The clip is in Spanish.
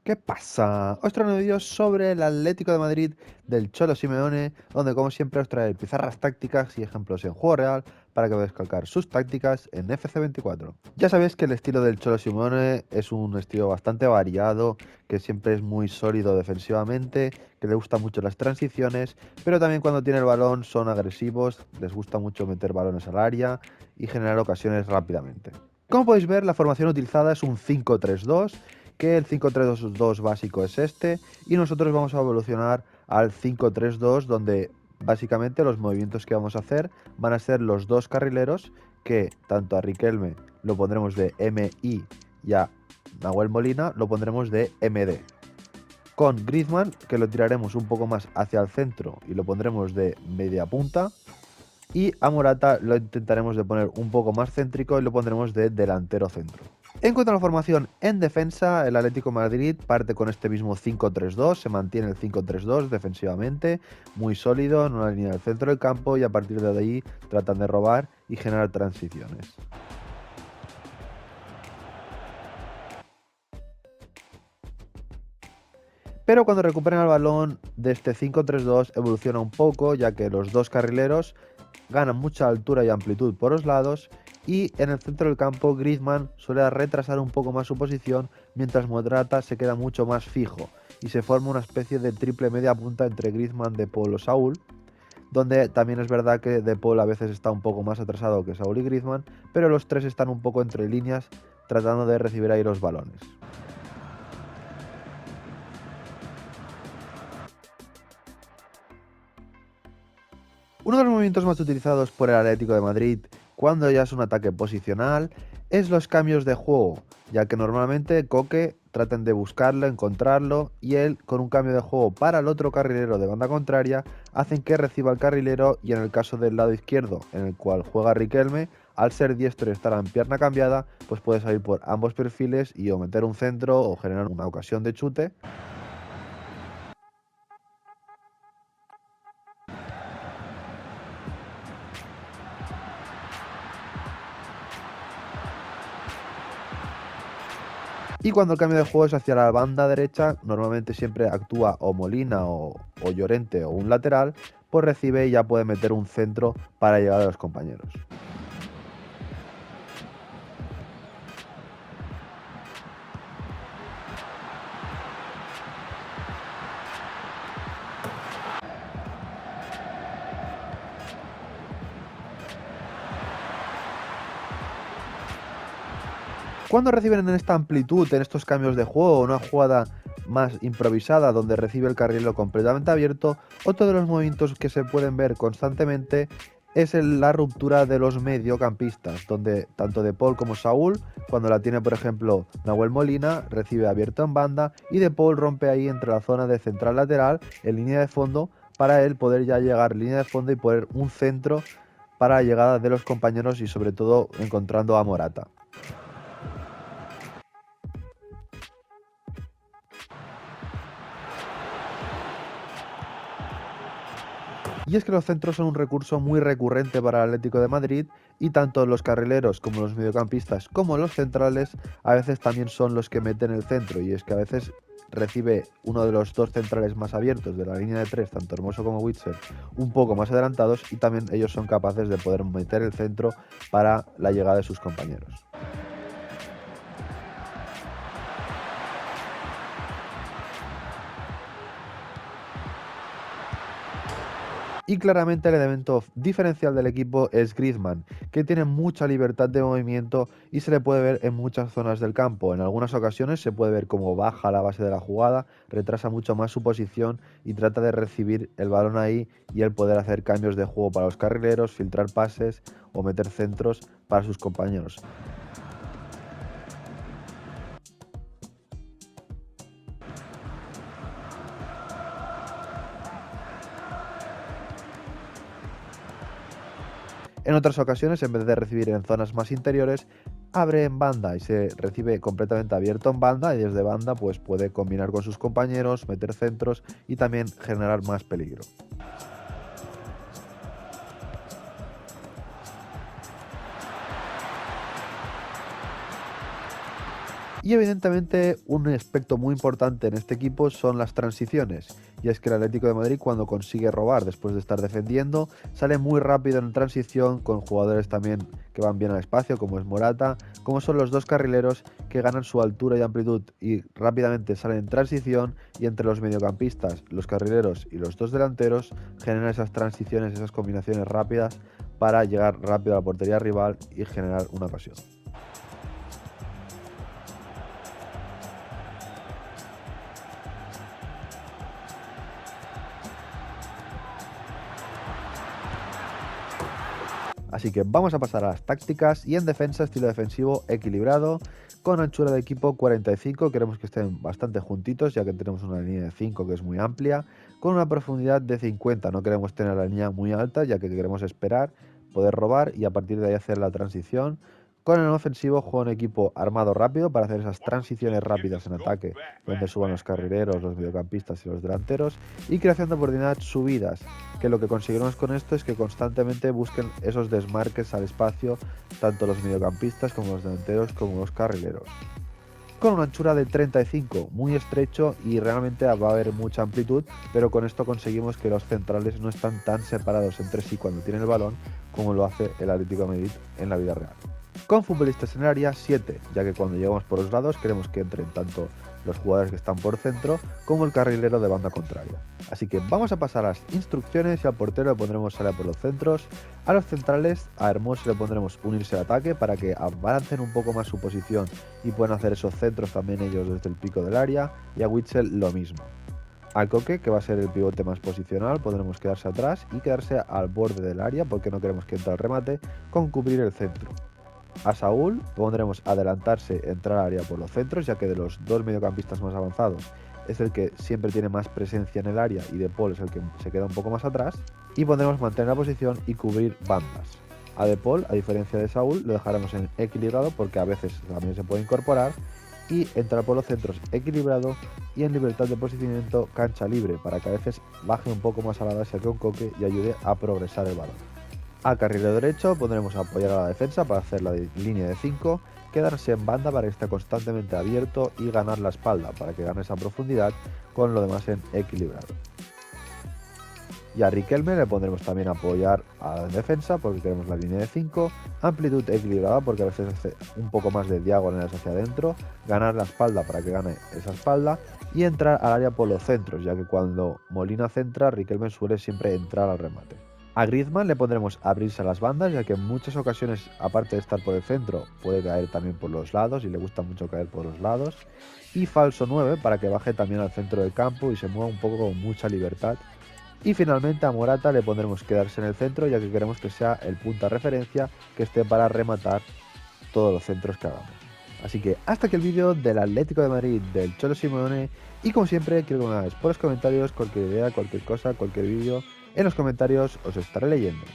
¿Qué pasa? Os traigo un vídeo sobre el Atlético de Madrid del Cholo Simeone, donde como siempre os trae pizarras tácticas y ejemplos en juego real para que podáis calcar sus tácticas en FC24. Ya sabéis que el estilo del Cholo Simeone es un estilo bastante variado, que siempre es muy sólido defensivamente, que le gustan mucho las transiciones, pero también cuando tiene el balón son agresivos, les gusta mucho meter balones al área y generar ocasiones rápidamente. Como podéis ver, la formación utilizada es un 5-3-2, que el 5-3-2 básico es este, y nosotros vamos a evolucionar al 5-3-2, donde básicamente los movimientos que vamos a hacer van a ser los dos carrileros, que tanto a Riquelme lo pondremos de MI y a Nahuel Molina lo pondremos de MD. Con Griezmann, que lo tiraremos un poco más hacia el centro y lo pondremos de media punta, y a Morata lo intentaremos de poner un poco más céntrico y lo pondremos de delantero centro. En cuanto a la formación en defensa, el Atlético de Madrid parte con este mismo 5-3-2, se mantiene el 5-3-2 defensivamente, muy sólido en una línea del centro del campo, y a partir de ahí tratan de robar y generar transiciones. Pero cuando recuperan el balón de este 5-3-2 evoluciona un poco, ya que los dos carrileros ganan mucha altura y amplitud por los lados, y en el centro del campo Griezmann suele retrasar un poco más su posición, mientras Morata se queda mucho más fijo y se forma una especie de triple media punta entre Griezmann, De Paul o Saúl, donde también es verdad que De Paul a veces está un poco más atrasado que Saúl y Griezmann, pero los tres están un poco entre líneas tratando de recibir ahí los balones. Uno de los movimientos más utilizados por el Atlético de Madrid cuando ya es un ataque posicional es los cambios de juego, ya que normalmente Coque tratan de buscarlo, encontrarlo, y él con un cambio de juego para el otro carrilero de banda contraria hacen que reciba el carrilero, y en el caso del lado izquierdo en el cual juega Riquelme, al ser diestro y estar en pierna cambiada, pues puede salir por ambos perfiles y o meter un centro o generar una ocasión de chute. Y cuando el cambio de juego es hacia la banda derecha, normalmente siempre actúa o Molina o Llorente o un lateral, pues recibe y ya puede meter un centro para llegar a los compañeros. Cuando reciben en esta amplitud, en estos cambios de juego, una jugada más improvisada donde recibe el carrilero completamente abierto, otro de los movimientos que se pueden ver constantemente es la ruptura de los mediocampistas, donde tanto De Paul como Saúl, cuando la tiene por ejemplo Nahuel Molina, recibe abierto en banda, y De Paul rompe ahí entre la zona de central lateral en línea de fondo para él poder ya llegar línea de fondo y poner un centro para la llegada de los compañeros y sobre todo encontrando a Morata. Y es que los centros son un recurso muy recurrente para el Atlético de Madrid, y tanto los carrileros como los mediocampistas como los centrales a veces también son los que meten el centro, y es que a veces recibe uno de los dos centrales más abiertos de la línea de tres, tanto Hermoso como Witsel, un poco más adelantados, y también ellos son capaces de poder meter el centro para la llegada de sus compañeros. Y claramente el elemento diferencial del equipo es Griezmann, que tiene mucha libertad de movimiento y se le puede ver en muchas zonas del campo. En algunas ocasiones se puede ver cómo baja la base de la jugada, retrasa mucho más su posición y trata de recibir el balón ahí y el poder hacer cambios de juego para los carrileros, filtrar pases o meter centros para sus compañeros. En otras ocasiones, en vez de recibir en zonas más interiores, abre en banda y se recibe completamente abierto en banda, y desde banda pues puede combinar con sus compañeros, meter centros y también generar más peligro. Y evidentemente un aspecto muy importante en este equipo son las transiciones, y es que el Atlético de Madrid cuando consigue robar después de estar defendiendo, sale muy rápido en transición con jugadores también que van bien al espacio como es Morata, como son los dos carrileros que ganan su altura y amplitud y rápidamente salen en transición y entre los mediocampistas, los carrileros y los dos delanteros generan esas transiciones, esas combinaciones rápidas para llegar rápido a la portería rival y generar una ocasión. Así que vamos a pasar a las tácticas y en defensa estilo defensivo equilibrado con anchura de equipo 45, queremos que estén bastante juntitos ya que tenemos una línea de 5 que es muy amplia, con una profundidad de 50, no queremos tener la línea muy alta ya que queremos esperar, poder robar y a partir de ahí hacer la transición. Con el ofensivo juego un equipo armado rápido para hacer esas transiciones rápidas en ataque, donde suban los carrileros, los mediocampistas y los delanteros, y creación de oportunidad subidas, que lo que conseguiremos con esto es que constantemente busquen esos desmarques al espacio, tanto los mediocampistas como los delanteros como los carrileros. Con una anchura de 35, muy estrecho y realmente va a haber mucha amplitud, pero con esto conseguimos que los centrales no están tan separados entre sí cuando tienen el balón como lo hace el Atlético de Madrid en la vida real. Con futbolistas en el área 7, ya que cuando llegamos por los lados queremos que entren tanto los jugadores que están por centro como el carrilero de banda contraria. Así que vamos a pasar a las instrucciones y al portero le pondremos salir por los centros, a los centrales, a Hermoso le pondremos unirse al ataque para que avancen un poco más su posición y puedan hacer esos centros también ellos desde el pico del área, y a Witsel lo mismo. A Coque, que va a ser el pivote más posicional, podremos quedarse atrás y quedarse al borde del área porque no queremos que entre al remate con cubrir el centro. A Saúl pondremos adelantarse, entrar al área por los centros, ya que de los dos mediocampistas más avanzados es el que siempre tiene más presencia en el área y De Paul es el que se queda un poco más atrás. Y pondremos mantener la posición y cubrir bandas. A De Paul, a diferencia de Saúl, lo dejaremos en equilibrado porque a veces también se puede incorporar y entrar por los centros equilibrado y en libertad de posicionamiento cancha libre para que a veces baje un poco más a la base que un Coque y ayude a progresar el balón. A carrilero derecho pondremos a apoyar a la defensa para hacer la línea de 5, quedarse en banda para que esté constantemente abierto y ganar la espalda para que gane esa profundidad con lo demás en equilibrado. Y a Riquelme le pondremos también a apoyar a la defensa porque queremos la línea de 5, amplitud equilibrada porque a veces hace un poco más de diagonales hacia adentro, ganar la espalda para que gane esa espalda y entrar al área por los centros, ya que cuando Molina centra, Riquelme suele siempre entrar al remate. A Griezmann le pondremos abrirse a las bandas, ya que en muchas ocasiones, aparte de estar por el centro, puede caer también por los lados y le gusta mucho caer por los lados. Y falso 9 para que baje también al centro del campo y se mueva un poco con mucha libertad. Y finalmente a Morata le pondremos quedarse en el centro, ya que queremos que sea el punta referencia que esté para rematar todos los centros que hagamos. Así que hasta aquí el vídeo del Atlético de Madrid del Cholo Simeone y como siempre quiero que me hagáis por los comentarios cualquier idea, cualquier cosa, cualquier vídeo. En los comentarios os estaré leyendo.